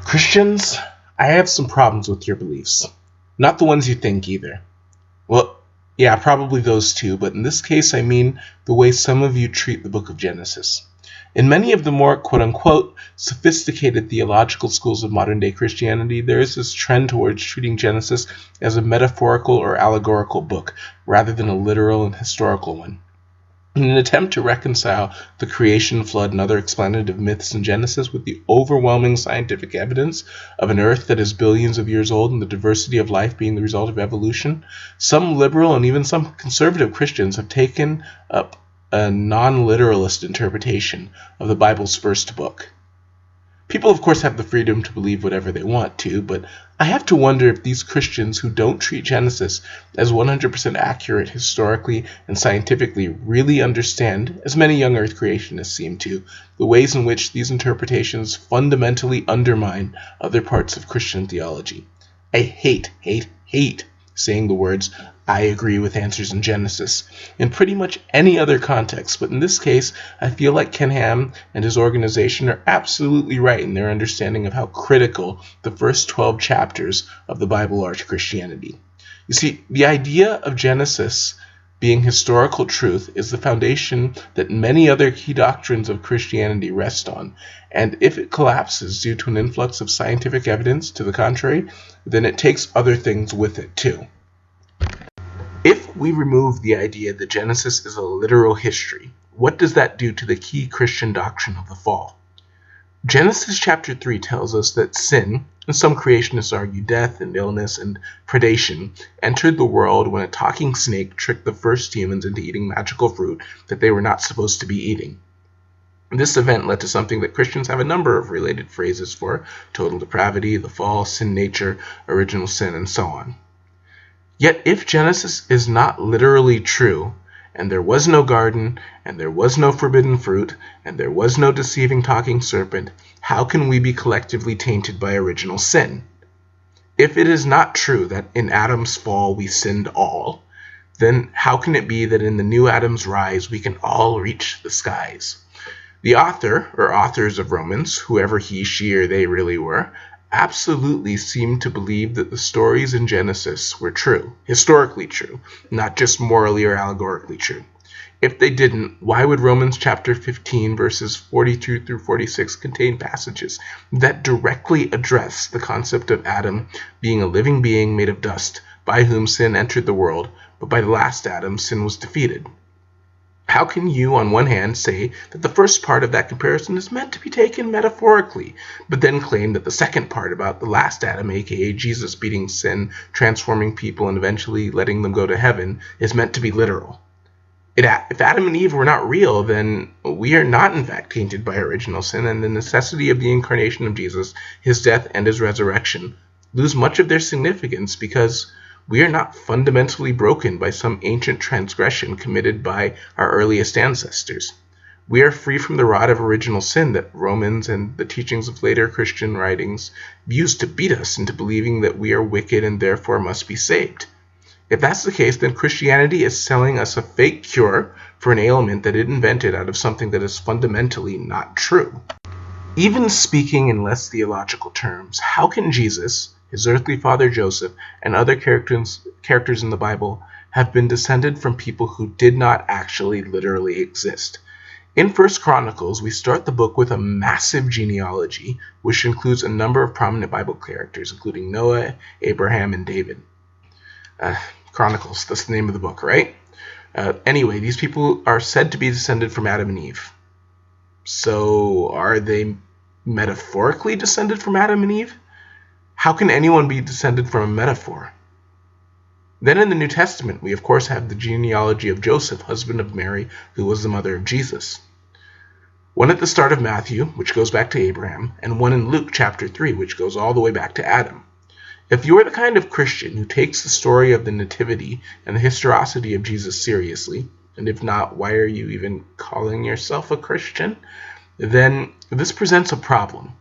Christians, I have some problems with your beliefs. Not the ones you think either. Well, yeah, probably those too, but in this case I mean the way some of you treat the book of Genesis. In many of the more quote-unquote sophisticated theological schools of modern-day Christianity, there is this trend towards treating Genesis as a metaphorical or allegorical book, rather than a literal and historical one. In an attempt to reconcile the creation, flood, and other explanative myths in Genesis with the overwhelming scientific evidence of an Earth that is billions of years old and the diversity of life being the result of evolution, some liberal and even some conservative Christians have taken up a non-literalist interpretation of the Bible's first book. People, of course, have the freedom to believe whatever they want to, but I have to wonder if these Christians who don't treat Genesis as 100% accurate historically and scientifically really understand, as many young Earth creationists seem to, the ways in which these interpretations fundamentally undermine other parts of Christian theology. I hate saying the words, "I agree with answers in Genesis," in pretty much any other context, but in this case, I feel like Ken Ham and his organization are absolutely right in their understanding of how critical the first 12 chapters of the Bible are to Christianity. You see, the idea of Genesis being historical truth is the foundation that many other key doctrines of Christianity rest on, and if it collapses due to an influx of scientific evidence to the contrary, then it takes other things with it too. If we remove the idea that Genesis is a literal history, what does that do to the key Christian doctrine of the fall? Genesis chapter 3 tells us that sin, and some creationists argue death and illness and predation, entered the world when a talking snake tricked the first humans into eating magical fruit that they were not supposed to be eating. This event led to something that Christians have a number of related phrases for: total depravity, the fall, sin nature, original sin, and so on. Yet if Genesis is not literally true, and there was no garden, and there was no forbidden fruit, and there was no deceiving talking serpent, how can we be collectively tainted by original sin? If it is not true that in Adam's fall we sinned all, then how can it be that in the new Adam's rise we can all reach the skies? The author, or authors of Romans, whoever he, she, or they really were, absolutely seemed to believe that the stories in Genesis were true, historically true, not just morally or allegorically true. If they didn't, why would Romans chapter 15 verses 42 through 46 contain passages that directly address the concept of Adam being a living being made of dust, by whom sin entered the world, but by the last Adam sin was defeated? How can you, on one hand, say that the first part of that comparison is meant to be taken metaphorically, but then claim that the second part about the last Adam, aka Jesus beating sin, transforming people, and eventually letting them go to heaven, is meant to be literal? If Adam and Eve were not real, then we are not in fact tainted by original sin, and the necessity of the incarnation of Jesus, his death, and his resurrection lose much of their significance because we are not fundamentally broken by some ancient transgression committed by our earliest ancestors. We are free from the rod of original sin that Romans and the teachings of later Christian writings used to beat us into believing that we are wicked and therefore must be saved. If that's the case, then Christianity is selling us a fake cure for an ailment that it invented out of something that is fundamentally not true. Even speaking in less theological terms, how can Jesus, his earthly father Joseph, and other characters in the Bible have been descended from people who did not actually literally exist? In 1 Chronicles, we start the book with a massive genealogy, which includes a number of prominent Bible characters, including Noah, Abraham, and David. Chronicles, that's the name of the book, right? Anyway, these people are said to be descended from Adam and Eve. So, are they metaphorically descended from Adam and Eve? How can anyone be descended from a metaphor? Then in the New Testament, we of course have the genealogy of Joseph, husband of Mary, who was the mother of Jesus. One at the start of Matthew, which goes back to Abraham, and one in Luke chapter 3, which goes all the way back to Adam. If you are the kind of Christian who takes the story of the Nativity and the historicity of Jesus seriously, and if not, why are you even calling yourself a Christian? Then this presents a problem.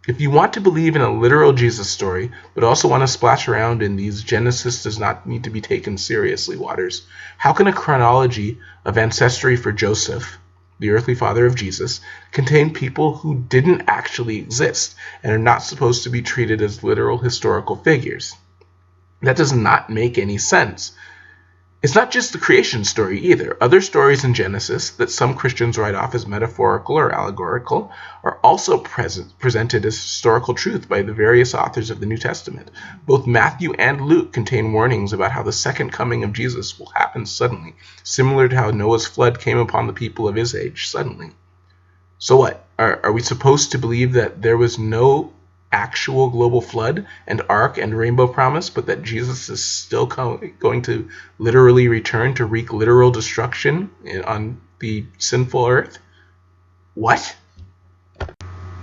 If you want to believe in a literal Jesus story, but also want to splash around in these Genesis does not need to be taken seriously waters, how can a chronology of ancestry for Joseph, the earthly father of Jesus, contained people who didn't actually exist and are not supposed to be treated as literal historical figures. That does not make any sense. It's not just the creation story either. Other stories in Genesis that some Christians write off as metaphorical or allegorical are also presented as historical truth by the various authors of the New Testament. Both Matthew and Luke contain warnings about how the second coming of Jesus will happen suddenly, similar to how Noah's flood came upon the people of his age suddenly. So what? Are we supposed to believe that there was no actual global flood and ark and rainbow promise, but that Jesus is still going to literally return to wreak literal destruction on the sinful earth? What?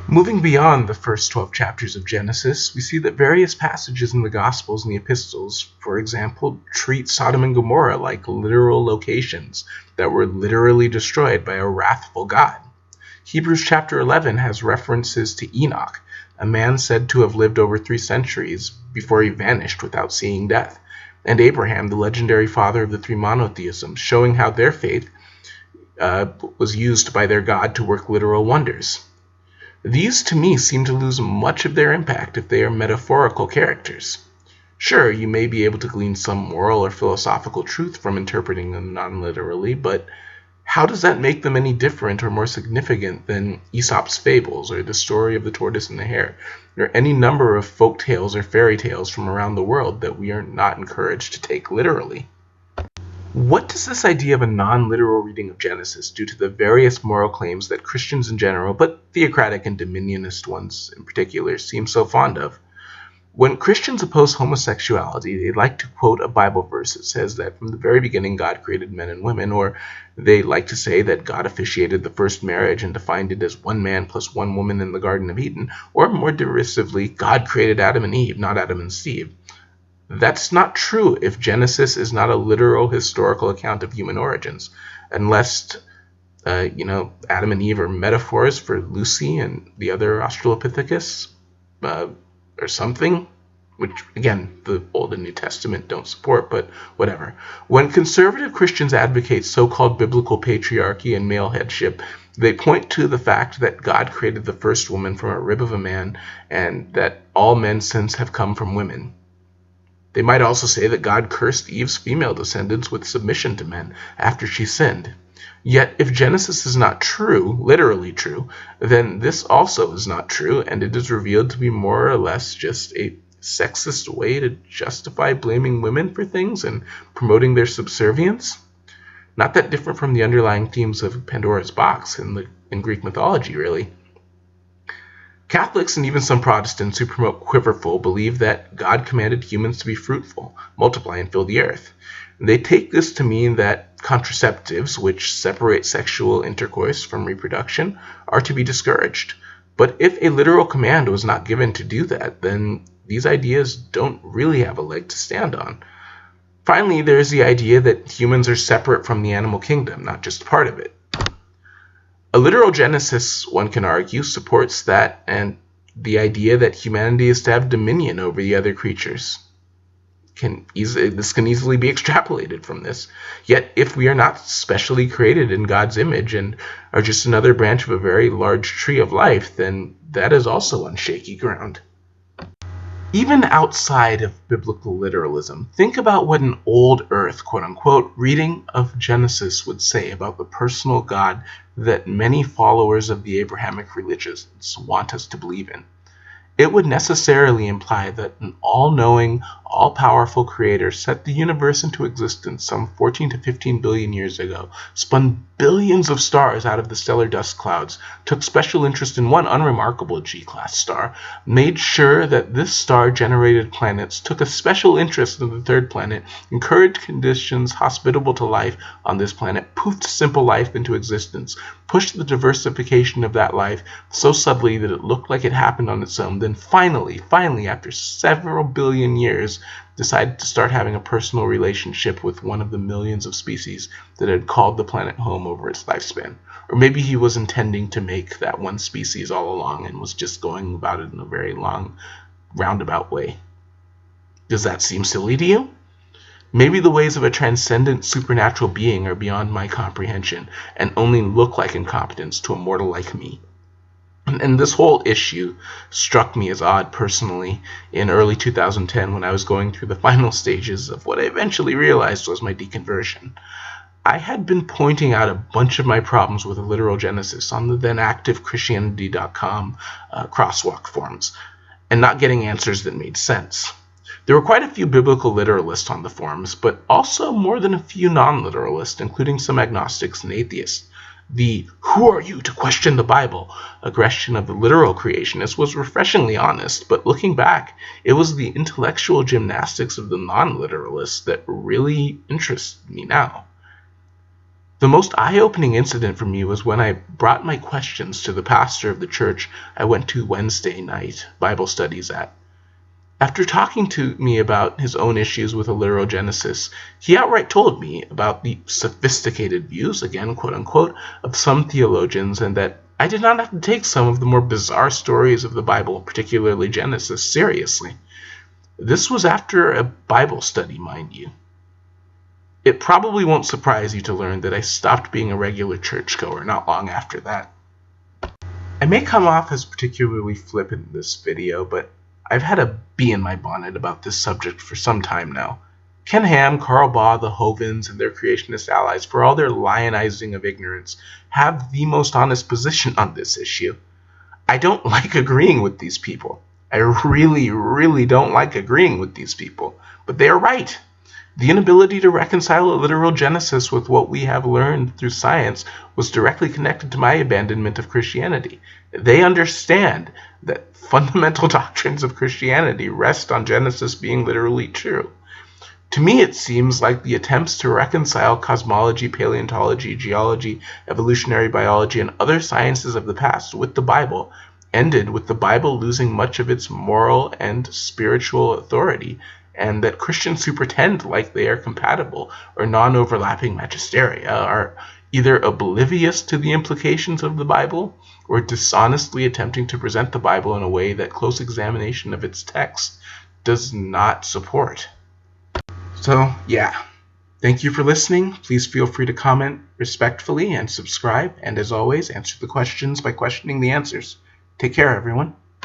Moving beyond the first 12 chapters of Genesis, we see that various passages in the Gospels and the Epistles, for example, treat Sodom and Gomorrah like literal locations that were literally destroyed by a wrathful God. Hebrews chapter 11 has references to Enoch, a man said to have lived over 3 centuries before he vanished without seeing death, and Abraham, the legendary father of the 3 monotheisms, showing how their faith was used by their God to work literal wonders. These, to me, seem to lose much of their impact if they are metaphorical characters. Sure, you may be able to glean some moral or philosophical truth from interpreting them non-literally, but how does that make them any different or more significant than Aesop's fables or the story of the tortoise and the hare, or any number of folk tales or fairy tales from around the world that we are not encouraged to take literally? What does this idea of a non-literal reading of Genesis do to the various moral claims that Christians in general, but theocratic and dominionist ones in particular, seem so fond of? When Christians oppose homosexuality, they like to quote a Bible verse that says that from the very beginning God created men and women, or they like to say that God officiated the first marriage and defined it as one man plus one woman in the Garden of Eden, or more derisively, God created Adam and Eve, not Adam and Steve. That's not true if Genesis is not a literal historical account of human origins, unless Adam and Eve are metaphors for Lucy and the other Australopithecus, or something, which, again, the Old and New Testament don't support, but whatever. When conservative Christians advocate so-called biblical patriarchy and male headship, they point to the fact that God created the first woman from a rib of a man, and that all men since have come from women. They might also say that God cursed Eve's female descendants with submission to men after she sinned. Yet, if Genesis is not true, literally true, then this also is not true, and it is revealed to be more or less just a sexist way to justify blaming women for things and promoting their subservience. Not that different from the underlying themes of Pandora's box in Greek mythology, really. Catholics and even some Protestants who promote quiverful believe that God commanded humans to be fruitful, multiply, and fill the earth. They take this to mean that contraceptives, which separate sexual intercourse from reproduction, are to be discouraged. But if a literal command was not given to do that, then these ideas don't really have a leg to stand on. Finally, there is the idea that humans are separate from the animal kingdom, not just part of it. A literal Genesis, one can argue, supports that and the idea that humanity is to have dominion over the other creatures. This can easily be extrapolated from this. Yet, if we are not specially created in God's image and are just another branch of a very large tree of life, then that is also on shaky ground. Even outside of biblical literalism, think about what an old earth, quote-unquote, reading of Genesis would say about the personal God that many followers of the Abrahamic religions want us to believe in. It would necessarily imply that an all-knowing, all-powerful creator set the universe into existence some 14 to 15 billion years ago, spun billions of stars out of the stellar dust clouds, took special interest in one unremarkable G-class star, made sure that this star generated planets, took a special interest in the third planet, encouraged conditions hospitable to life on this planet, poofed simple life into existence, pushed the diversification of that life so subtly that it looked like it happened on its own, then finally, after several billion years, decided to start having a personal relationship with one of the millions of species that had called the planet home over its lifespan. Or maybe he was intending to make that one species all along and was just going about it in a very long, roundabout way. Does that seem silly to you? Maybe the ways of a transcendent supernatural being are beyond my comprehension and only look like incompetence to a mortal like me. And this whole issue struck me as odd personally in early 2010 when I was going through the final stages of what I eventually realized was my deconversion. I had been pointing out a bunch of my problems with a literal Genesis on the then active Christianity.com crosswalk forums, and not getting answers that made sense. There were quite a few biblical literalists on the forums, but also more than a few non-literalists, including some agnostics and atheists. The "who are you to question the Bible" aggression of the literal creationists was refreshingly honest, but looking back, it was the intellectual gymnastics of the non-literalists that really interest me now. The most eye-opening incident for me was when I brought my questions to the pastor of the church I went to Wednesday night Bible studies at. After talking to me about his own issues with a literal Genesis, he outright told me about the sophisticated views, again quote unquote, of some theologians, and that I did not have to take some of the more bizarre stories of the Bible, particularly Genesis, seriously. This was after a Bible study, mind you. It probably won't surprise you to learn that I stopped being a regular churchgoer not long after that. I may come off as particularly flippant in this video, but I've had a bee in my bonnet about this subject for some time now. Ken Ham, Karl Baugh, the Hovens, and their creationist allies, for all their lionizing of ignorance, have the most honest position on this issue. I don't like agreeing with these people. I really, really don't like agreeing with these people. But they are right. The inability to reconcile a literal Genesis with what we have learned through science was directly connected to my abandonment of Christianity. They understand that fundamental doctrines of Christianity rest on Genesis being literally true. To me, it seems like the attempts to reconcile cosmology, paleontology, geology, evolutionary biology, and other sciences of the past with the Bible ended with the Bible losing much of its moral and spiritual authority, and that Christians who pretend like they are compatible or non-overlapping magisteria are either oblivious to the implications of the Bible or dishonestly attempting to present the Bible in a way that close examination of its text does not support. So, yeah. Thank you for listening. Please feel free to comment respectfully and subscribe, and as always, answer the questions by questioning the answers. Take care, everyone.